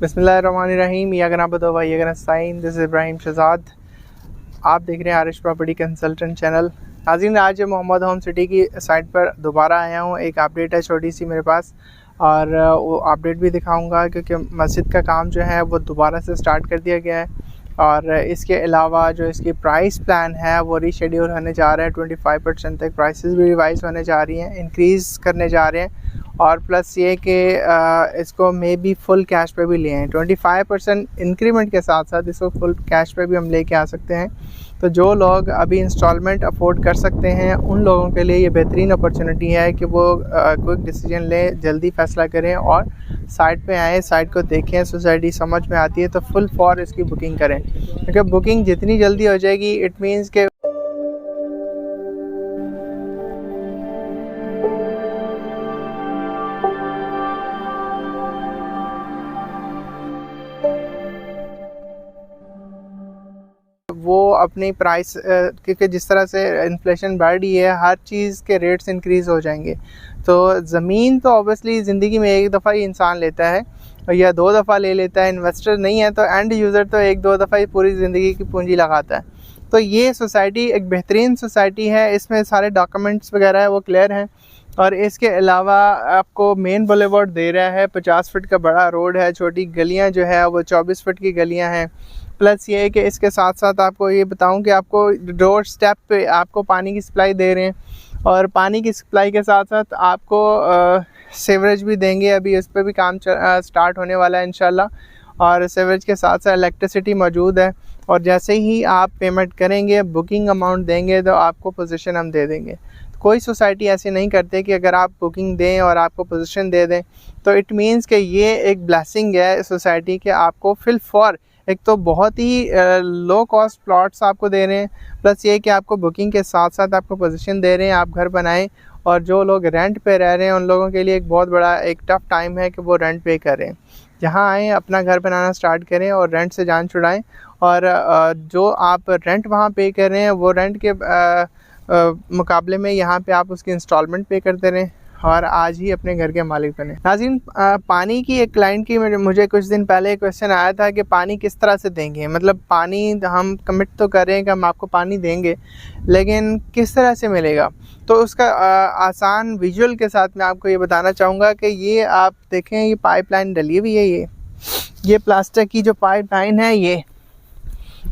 बिस्मिल्लाहिर्रहमानिर्रहीम। या नअबुदु व इय्याका नस्तईन। This is Ibrahim Shahzad. आप देख रहे हैं आरिश प्रॉपर्टी कंसल्टेंट चैनल। नाज़रीन, आज मोहम्मद होम सिटी की साइट पर दोबारा आया हूँ। एक अपडेट है छोटी सी मेरे पास, और वो अपडेट भी दिखाऊंगा क्योंकि मस्जिद का काम जो है वो दोबारा से स्टार्ट कर दिया गया है। और इसके अलावा जो इसकी प्राइस प्लान है वो रीशेड्यूल होने जा रहा है। 25% तक प्राइसेस भी रिवाइज होने जा रही हैं, इंक्रीज़ करने जा रहे हैं। और प्लस ये कि इसको मे बी फुल कैश पे भी ले आएँ। 25% इंक्रीमेंट के साथ साथ इसको फुल कैश पे भी हम लेके आ सकते हैं। तो जो लोग अभी इंस्टॉलमेंट अफोर्ड कर सकते हैं उन लोगों के लिए ये बेहतरीन अपॉर्चुनिटी है कि वो क्विक डिसीजन लें, जल्दी फ़ैसला करें और साइट पे आएँ, साइट को देखें। सोसाइटी समझ में आती है तो फुल फॉर इसकी बुकिंग करें, क्योंकि बुकिंग जितनी जल्दी हो जाएगी इट मीन्स के वो अपनी प्राइस, क्योंकि जिस तरह से इन्फ्लेशन बढ़ रही है हर चीज़ के रेट्स इंक्रीज़ हो जाएंगे। तो ज़मीन तो ऑब्वियसली ज़िंदगी में एक दफ़ा ही इंसान लेता है या दो दफ़ा ले लेता है। इन्वेस्टर नहीं है तो एंड यूज़र तो एक दो दफ़ा ही पूरी ज़िंदगी की पूंजी लगाता है। तो ये सोसाइटी एक बेहतरीन सोसाइटी है, इसमें सारे डॉक्यूमेंट्स वगैरह है वो क्लियर हैं। और इसके अलावा आपको मेन बुलेवार्ड दे रहा है, 50 फीट का बड़ा रोड है, छोटी गलियां जो है वो 24 फीट की गलियां हैं। प्लस ये है कि इसके साथ साथ आपको ये बताऊं कि आपको डोर स्टेप पे आपको पानी की सप्लाई दे रहे हैं, और पानी की सप्लाई के साथ साथ आपको सीवरेज भी देंगे। अभी इस पर भी काम स्टार्ट होने वाला है इंशाल्लाह। और सीवरेज के साथ साथ इलेक्ट्रिसिटी मौजूद है। और जैसे ही आप पेमेंट करेंगे, बुकिंग अमाउंट देंगे, तो आपको पोजीशन हम दे देंगे। कोई सोसाइटी ऐसी नहीं करते कि अगर आप बुकिंग दें और आपको पोजीशन दे दें तो इट मीन्स कि ये एक ब्लेसिंग है सोसाइटी के। आपको फिल फॉर एक तो बहुत ही लो कॉस्ट प्लॉट्स आपको दे रहे हैं, प्लस ये कि आपको बुकिंग के साथ साथ आपको पोजीशन दे रहे हैं, आप घर बनाएं। और जो लोग रेंट पे रह रहे हैं उन लोगों के लिए एक बहुत बड़ा एक टफ़ टाइम है कि वो रेंट पे करें। जहाँ आएँ अपना घर बनाना स्टार्ट करें और रेंट से जान छुड़ाएं। और जो आप रेंट वहाँ पे कर रहे हैं वो रेंट के मुकाबले में यहाँ पे आप उसकी इंस्टॉलमेंट पे करते रहें और आज ही अपने घर के मालिक बने। नाज़रीन, पानी की एक क्लाइंट की मुझे कुछ दिन पहले क्वेश्चन आया था कि पानी किस तरह से देंगे। मतलब पानी हम कमिट तो कर रहे हैं कि हम आपको पानी देंगे, लेकिन किस तरह से मिलेगा। तो उसका आसान विजुअल के साथ मैं आपको ये बताना चाहूँगा कि ये आप देखें, ये पाइपलाइन डली हुई है, ये प्लास्टिक की जो पाइपलाइन है ये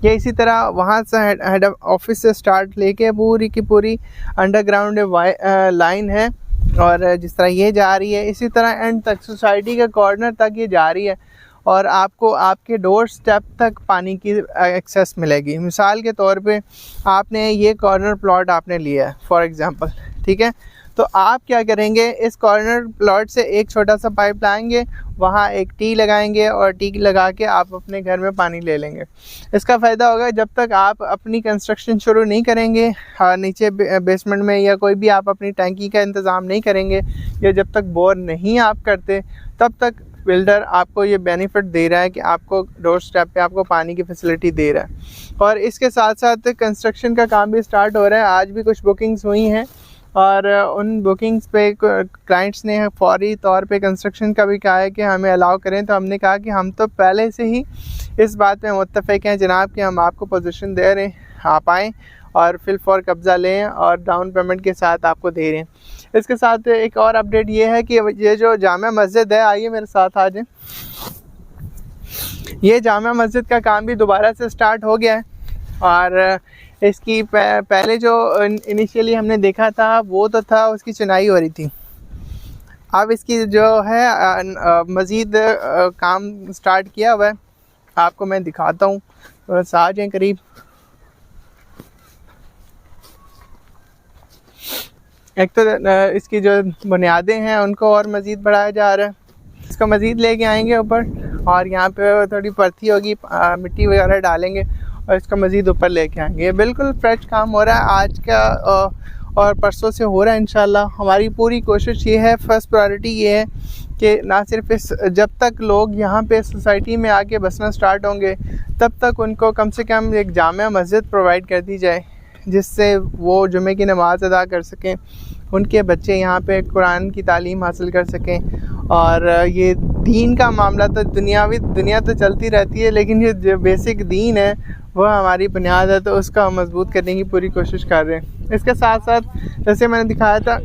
इसी तरह वहाँ से हेड ऑफिस से स्टार्ट लेके पूरी की पूरी अंडरग्राउंड लाइन है। और जिस तरह ये जा रही है इसी तरह एंड तक सोसाइटी के कॉर्नर तक ये जा रही है, और आपको आपके डोर स्टेप तक पानी की एक्सेस मिलेगी। मिसाल के तौर पे आपने ये कॉर्नर प्लॉट आपने लिया है फॉर एग्जांपल, ठीक है। तो आप क्या करेंगे, इस कॉर्नर प्लॉट से एक छोटा सा पाइप लाएंगे, वहाँ एक टी लगाएंगे और टी लगा के आप अपने घर में पानी ले लेंगे। इसका फ़ायदा होगा जब तक आप अपनी कंस्ट्रक्शन शुरू नहीं करेंगे नीचे बेसमेंट में, या कोई भी आप अपनी टैंकी का इंतज़ाम नहीं करेंगे, या जब तक बोर नहीं आप करते तब तक बिल्डर आपको ये बेनिफिट दे रहा है कि आपको डोर स्टेप पे आपको पानी की फैसिलिटी दे रहा है। और इसके साथ साथ कंस्ट्रक्शन का काम भी स्टार्ट हो रहा है। आज भी कुछ बुकिंग्स हुई हैं और उन बुकिंग्स पे क्लाइंट्स ने फौरी तौर पे कंस्ट्रक्शन का भी कहा है कि हमें अलाउ करें। तो हमने कहा कि हम तो पहले से ही इस बात में मुत्तफ़िक हैं जनाब कि हम आपको पोजीशन दे रहे हैं, आप आएँ और फिल फॉर कब्ज़ा लें और डाउन पेमेंट के साथ आपको दे रहे हैं। इसके साथ एक और अपडेट ये है कि ये जो जामा मस्जिद है, आइए मेरे साथ आ जाएं। ये जामा मस्जिद का काम भी दोबारा से स्टार्ट हो गया है। और इसकी पहले जो इनिशियली हमने देखा था वो तो था उसकी चुनाई हो रही थी। अब इसकी जो है मज़ीद काम स्टार्ट किया हुआ है, आपको मैं दिखाता हूँ, थोड़ा सा आ जाएँ करीब। एक तो इसकी जो बुनियादें हैं उनको और मज़ीद बढ़ाया जा रहा है, इसको मज़ीद लेके आएंगे ऊपर और यहाँ पे थोड़ी परती होगी, मिट्टी वगैरह डालेंगे और इसको मज़ीद ऊपर लेके आएंगे। ये बिल्कुल फ्रेश काम हो रहा है आज का और परसों से हो रहा है इंशाल्लाह। हमारी पूरी कोशिश ये है, फर्स्ट प्रायोरिटी ये है कि ना सिर्फ जब तक लोग यहाँ पे सोसाइटी में आके बसना स्टार्ट होंगे तब तक उनको कम से कम एक जामिया मस्जिद प्रोवाइड कर दी जाए, जिससे वो जुमे की नमाज़ अदा कर सकें, उनके बच्चे यहाँ पे कुरान की तालीम हासिल कर सकें और ये दीन का मामला तो दुनिया तो चलती रहती है, लेकिन ये जो बेसिक दीन है वो हमारी बुनियाद है, तो उसका हम मजबूत करने की पूरी कोशिश कर रहे हैं। इसके साथ साथ जैसे मैंने दिखाया था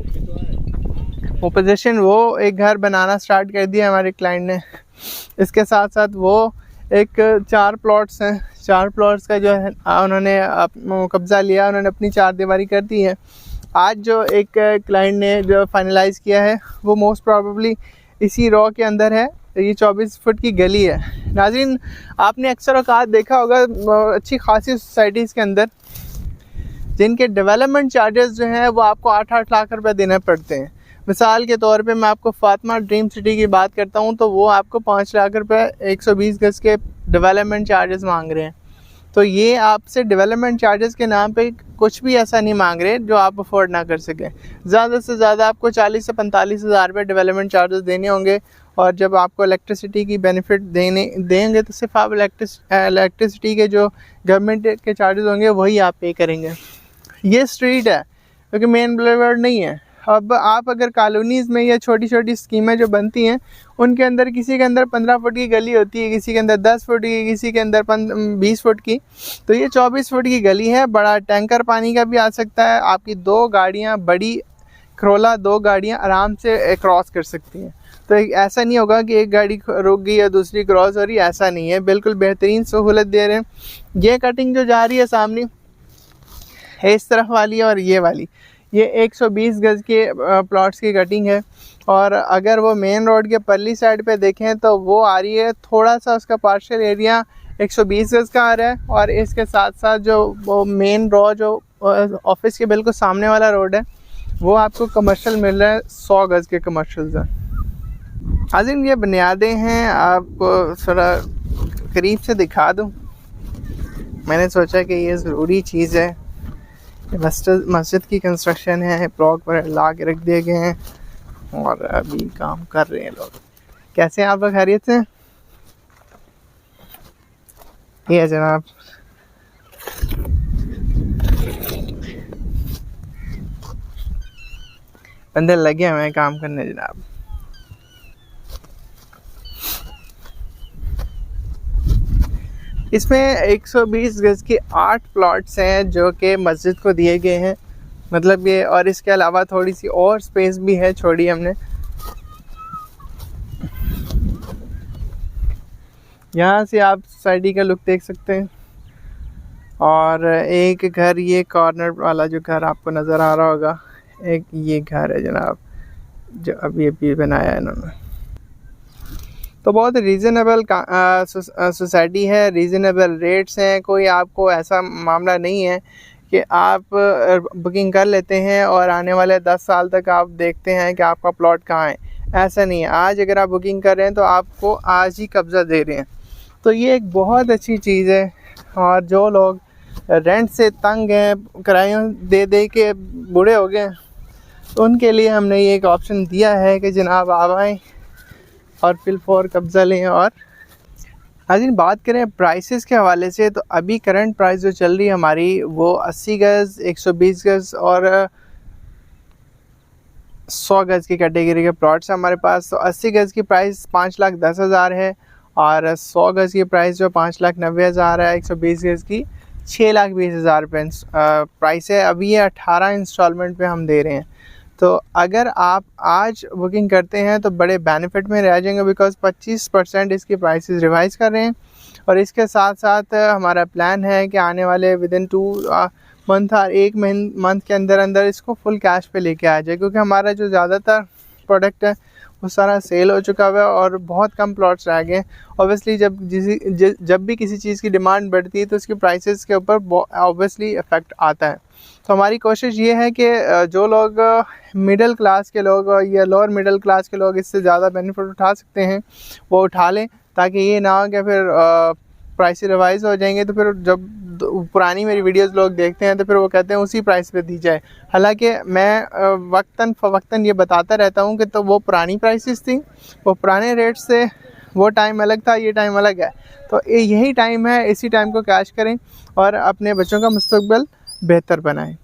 वो पोजीशन, वो एक घर बनाना स्टार्ट कर दिया हमारे क्लाइंट ने। इसके साथ साथ वो एक 4 प्लॉट्स हैं, 4 प्लॉट्स का जो है उन्होंने कब्ज़ा लिया, उन्होंने अपनी 4 दीवारी कर दी है। आज जो एक क्लाइंट ने जो फाइनलाइज़ किया है वो मोस्ट प्रॉबेबली इसी रॉ के अंदर है। ये 24 फुट की गली है। नाज़रीन, आपने अक्सर औकात देखा होगा अच्छी खासी सोसाइटीज़ के अंदर जिनके डेवलपमेंट चार्जेस जो हैं वो आपको 8-8 लाख रुपए देने पड़ते हैं। मिसाल के तौर पे मैं आपको फातिमा ड्रीम सिटी की बात करता हूँ तो वो आपको 5 लाख रुपए 120 गज़ के डेवलपमेंट चार्जेस मांग रहे हैं। तो ये आपसे डेवलपमेंट चार्जेस के नाम पे कुछ भी ऐसा नहीं मांग रहे जो आप अफोर्ड ना कर सकें। ज़्यादा से ज़्यादा आपको 40 से 45 हज़ार रुपये डेवलपमेंट चार्जेस देने होंगे, और जब आपको इलेक्ट्रिसिटी की बेनिफिट देंगे तो सिर्फ आप इलेक्ट्रिसिटी के जो गवर्नमेंट के चार्जेस होंगे वही आप पे करेंगे। ये स्ट्रीट है क्योंकि मेन बुलेवार्ड नहीं है। अब आप अगर कॉलोनीज़ में या छोटी छोटी स्कीमें जो बनती हैं उनके अंदर किसी के अंदर 15 फुट की गली होती है, किसी के अंदर 10 फुट की, किसी के अंदर 20 फुट की, तो ये 24 फुट की गली है। बड़ा टैंकर पानी का भी आ सकता है, आपकी 2 गाड़ियाँ, बड़ी क्रोला 2 गाड़ियाँ आराम से क्रॉस कर सकती हैं। तो ऐसा नहीं होगा कि एक गाड़ी रुक गई या दूसरी क्रॉस हो रही, ऐसा नहीं है, बिल्कुल बेहतरीन सहूलत दे रहे हैं। ये कटिंग जो जा रही है सामने इस तरफ वाली और ये वाली, ये 120 गज़ के प्लॉट्स की कटिंग है। और अगर वो मेन रोड के परली साइड पे देखें तो वो आ रही है, थोड़ा सा उसका पार्शियल एरिया 120 गज़ का आ रहा है, और इसके साथ साथ जो वो मेन रोड जो ऑफिस के बिल्कुल सामने वाला रोड है वो आपको कमर्शियल मिल रहा है, 100 गज़ के कमर्शियल है। हाज़िर, ये बुनियादें हैं, आपको थोड़ा करीब से दिखा दूँ। मैंने सोचा कि ये ज़रूरी चीज़ है। मस्जिद की कंस्ट्रक्शन है, ब्लॉक पर ला के रख दिए गए हैं और अभी काम कर रहे हैं लोग। कैसे हैं आप लोग, खैरियत से? ये है जनाब बंदे लगे हुए हैं काम करने जनाब। इसमें 120 गज़ की 8 प्लॉट्स हैं जो कि मस्जिद को दिए गए हैं, मतलब ये, और इसके अलावा थोड़ी सी और स्पेस भी है छोड़ी हमने। यहाँ से आप सोसाइटी का लुक देख सकते हैं। और एक घर, ये कॉर्नर वाला जो घर आपको नज़र आ रहा होगा, एक ये घर है जनाब जो अभी अभी बनाया है इन्होंने। तो बहुत रीज़नेबल सोसाइटी है, रीज़नेबल रेट्स हैं। कोई आपको ऐसा मामला नहीं है कि आप बुकिंग कर लेते हैं और आने वाले 10 साल तक आप देखते हैं कि आपका प्लॉट कहाँ है, ऐसा नहीं है। आज अगर आप बुकिंग कर रहे हैं तो आपको आज ही कब्ज़ा दे रहे हैं, तो ये एक बहुत अच्छी चीज़ है। और जो लोग रेंट से तंग हैं, किरायों दे दे के बूढ़े हो गए, तो उनके लिए हमने ये एक ऑप्शन दिया है कि जनाब आप आएँ और फिल फॉर कब्ज़ा लें। और आज बात करें प्राइसेस के हवाले से, तो अभी करंट प्राइस जो चल रही है हमारी वो 80 गज़, 120 गज़ और 100 गज़ की कैटेगरी के प्लॉट्स हैं हमारे पास। तो 80 गज़ की प्राइस 5,10,000 है, और 100 गज़ की प्राइस जो 5,90,000 है, 120 गज़ की 6,20,000 रुपये प्राइस है। अभी ये 18 इंस्टॉलमेंट पे हम दे रहे हैं। तो अगर आप आज बुकिंग करते हैं तो बड़े बेनिफिट में रह जाएंगे, बिकॉज़ 25% इसकी प्राइसेस रिवाइज़ कर रहे हैं। और इसके साथ साथ हमारा प्लान है कि आने वाले विदिन 2 मंथ और 1 मंथ के अंदर अंदर इसको फुल कैश पे लेके आ जाए, क्योंकि हमारा जो ज़्यादातर प्रोडक्ट है वो सारा सेल हो चुका हुआ है और बहुत कम प्लॉट्स रह गए। ऑब्वियसली जब भी किसी चीज़ की डिमांड बढ़ती है तो उसकी प्राइसेस के ऊपर ऑब्वियसली इफ़ेक्ट आता है। तो हमारी कोशिश ये है कि जो लोग मिडिल क्लास के लोग या लोअर मिडिल क्लास के लोग इससे ज़्यादा बेनिफिट उठा सकते हैं वो उठा लें, ताकि ये ना हो कि फिर प्राइस रिवाइज़ हो जाएंगे तो फिर जब पुरानी मेरी वीडियोस लोग देखते हैं तो फिर वो कहते हैं उसी प्राइस पे दी जाए। हालांकि मैं वक्तन फ़वक्तन ये बताता रहता हूँ कि तो वो पुरानी प्राइसेस थी, वो पुराने रेट से, वो टाइम अलग था, ये टाइम अलग है। तो यही टाइम है, इसी टाइम को कैश करें और अपने बच्चों का मुस्तकबिल बेहतर बनाएं।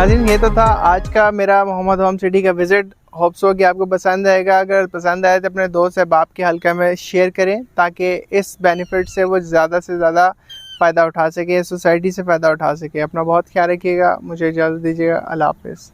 नाज़रीन, ये तो था आज का मेरा मोहम्मद होम सिटी का विज़िट। होप्स हो कि आपको पसंद आएगा। अगर पसंद आए तो अपने दोस्त अहबाब के हल्का में शेयर करें ताकि इस बेनिफिट से वो ज़्यादा से ज़्यादा फ़ायदा उठा सके, सोसाइटी से फ़ायदा उठा सके। अपना बहुत ख्याल रखिएगा। मुझे इजाज़त दीजिएगा। अल्लाह हाफ़िज़।